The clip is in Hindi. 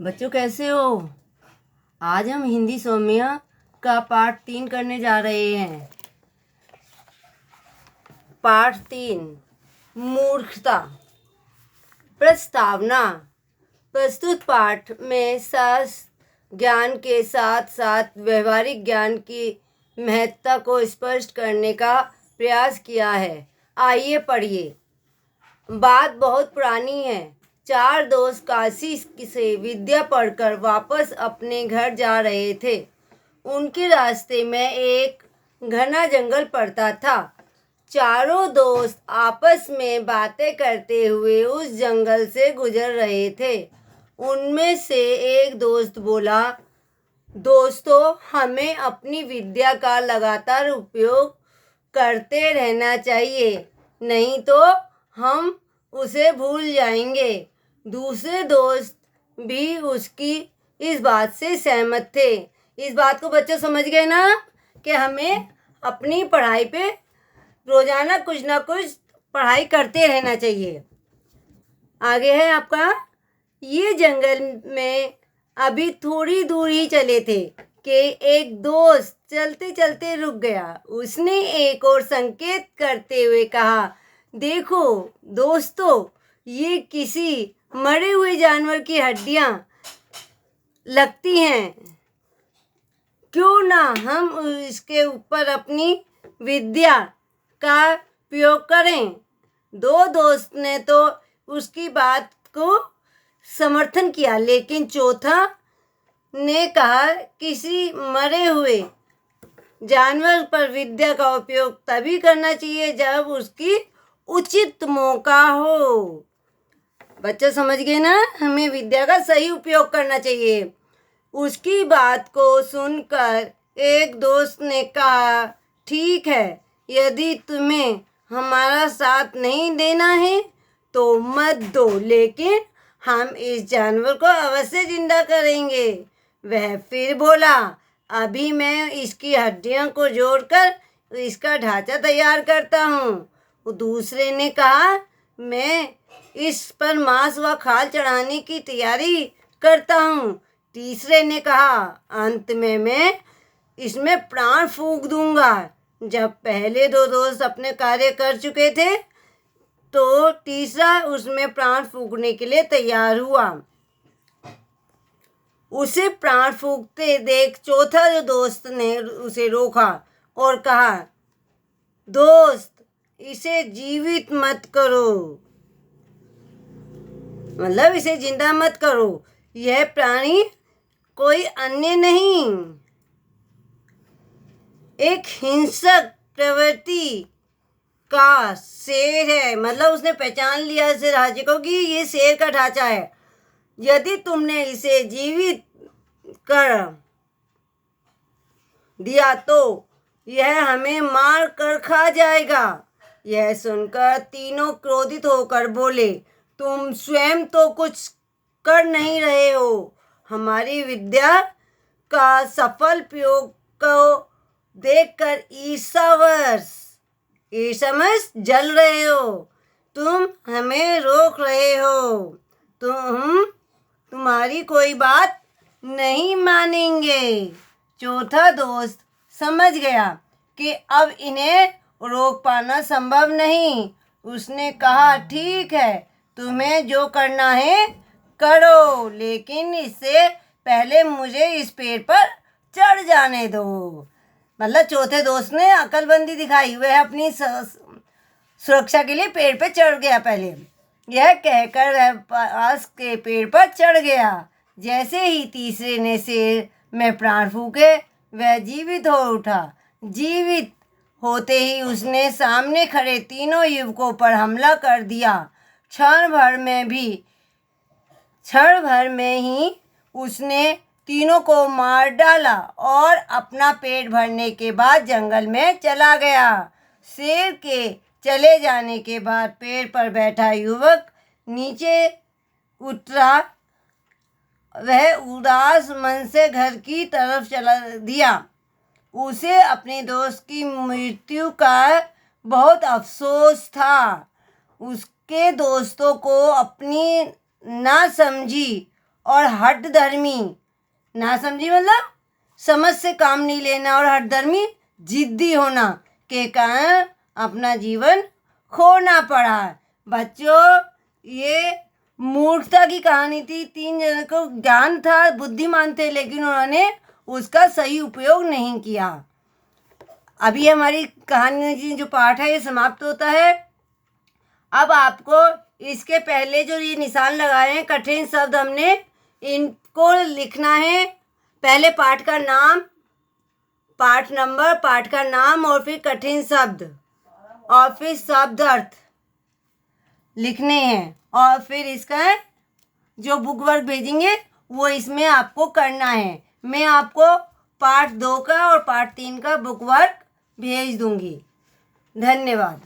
बच्चों कैसे हो। आज हम हिंदी सौम्या का पाठ 3 करने जा रहे हैं। पाठ 3 मूर्खता। प्रस्तावना। प्रस्तुत पाठ में शास्त्र ज्ञान के साथ साथ व्यवहारिक ज्ञान की महत्ता को स्पष्ट करने का प्रयास किया है। आइए पढ़िए। बात बहुत पुरानी है। 4 दोस्त काशी से विद्या पढ़कर वापस अपने घर जा रहे थे। उनके रास्ते में एक घना जंगल पड़ता था। चारों दोस्त आपस में बातें करते हुए उस जंगल से गुजर रहे थे। उनमें से एक दोस्त बोला, दोस्तों, हमें अपनी विद्या का लगातार उपयोग करते रहना चाहिए, नहीं तो हम उसे भूल जाएंगे। दूसरे दोस्त भी उसकी इस बात से सहमत थे। इस बात को बच्चों समझ गए ना कि हमें अपनी पढ़ाई पे रोजाना कुछ ना कुछ पढ़ाई करते रहना चाहिए। आगे है आपका, ये जंगल में अभी थोड़ी दूर ही चले थे कि एक दोस्त चलते चलते रुक गया। उसने एक और संकेत करते हुए कहा, देखो दोस्तों, ये किसी मरे हुए जानवर की हड्डियां लगती हैं। क्यों ना हम इसके ऊपर अपनी विद्या का प्रयोग करें। 2 दोस्त ने तो उसकी बात को समर्थन किया, लेकिन चौथा ने कहा, किसी मरे हुए जानवर पर विद्या का उपयोग तभी करना चाहिए जब उसकी उचित मौका हो। बच्चे समझ गए ना, हमें विद्या का सही उपयोग करना चाहिए। उसकी बात को सुनकर एक दोस्त ने कहा, ठीक है, यदि तुम्हें हमारा साथ नहीं देना है तो मत दो, लेकिन हम इस जानवर को अवश्य जिंदा करेंगे। वह फिर बोला, अभी मैं इसकी हड्डियों को जोड़कर इसका ढांचा तैयार करता हूँ। दूसरे ने कहा, मैं इस पर मांस व खाल चढ़ाने की तैयारी करता हूँ। तीसरे ने कहा, अंत में मैं इसमें प्राण फूंक दूंगा। जब पहले 2 दोस्त अपने कार्य कर चुके थे तो तीसरा उसमें प्राण फूंकने के लिए तैयार हुआ। उसे प्राण फूंकते देख चौथा जो दोस्त ने उसे रोका और कहा, दोस्त, इसे जीवित मत करो, मतलब इसे जिंदा मत करो। यह प्राणी कोई अन्य नहीं, एक हिंसक प्रवृत्ति का शेर है। मतलब उसने पहचान लिया इस ढांचे को कि ये शेर का ढांचा है। यदि तुमने इसे जीवित कर दिया तो यह हमें मार कर खा जाएगा। यह सुनकर तीनों क्रोधित होकर बोले, तुम स्वयं तो कुछ कर नहीं रहे हो। हमारी विद्या का सफल प्रयोग को देखकर ईर्ष्यावश जल रहे हो। तुम हमें रोक रहे हो। तुम्हारी कोई बात नहीं मानेंगे। चौथा दोस्त समझ गया कि अब इन्हें रोक पाना संभव नहीं। उसने कहा, ठीक है, तुम्हें जो करना है करो, लेकिन इससे पहले मुझे इस पेड़ पर चढ़ जाने दो। मतलब चौथे दोस्त ने अकलबंदी दिखाई। वह अपनी सुरक्षा के लिए पेड़ पर चढ़ गया। पहले यह कहकर वह पास के पेड़ पर चढ़ गया। जैसे ही तीसरे ने शेर में प्राण फूंके, वह जीवित हो उठा। जीवित होते ही उसने सामने खड़े तीनों युवकों पर हमला कर दिया। क्षण भर में ही उसने तीनों को मार डाला और अपना पेट भरने के बाद जंगल में चला गया। शेर के चले जाने के बाद पेड़ पर बैठा युवक नीचे उतरा। वह उदास मन से घर की तरफ चला दिया। उसे अपने दोस्त की मृत्यु का बहुत अफसोस था। उसके दोस्तों को अपनी नासमझी और हठधर्मी, ना समझी मतलब समझ से काम नहीं लेना, और हठधर्मी जिद्दी होना के कारण अपना जीवन खोना पड़ा। बच्चों, ये मूर्खता की कहानी थी। 3 जनों को ज्ञान था, बुद्धिमान थे, लेकिन उन्होंने उसका सही उपयोग नहीं किया। अभी हमारी कहानी की जो पाठ है ये समाप्त होता है। अब आपको इसके पहले जो ये निशान लगाए हैं कठिन शब्द, हमने इनको लिखना है। पहले पाठ का नाम, पाठ नंबर, पाठ का नाम, और फिर कठिन शब्द, और फिर शब्द अर्थ लिखने हैं। और फिर इसका जो बुक वर्क भेजेंगे वो इसमें आपको करना है। मैं आपको पार्ट 2 का और पार्ट 3 का बुक वर्क भेज दूंगी। धन्यवाद।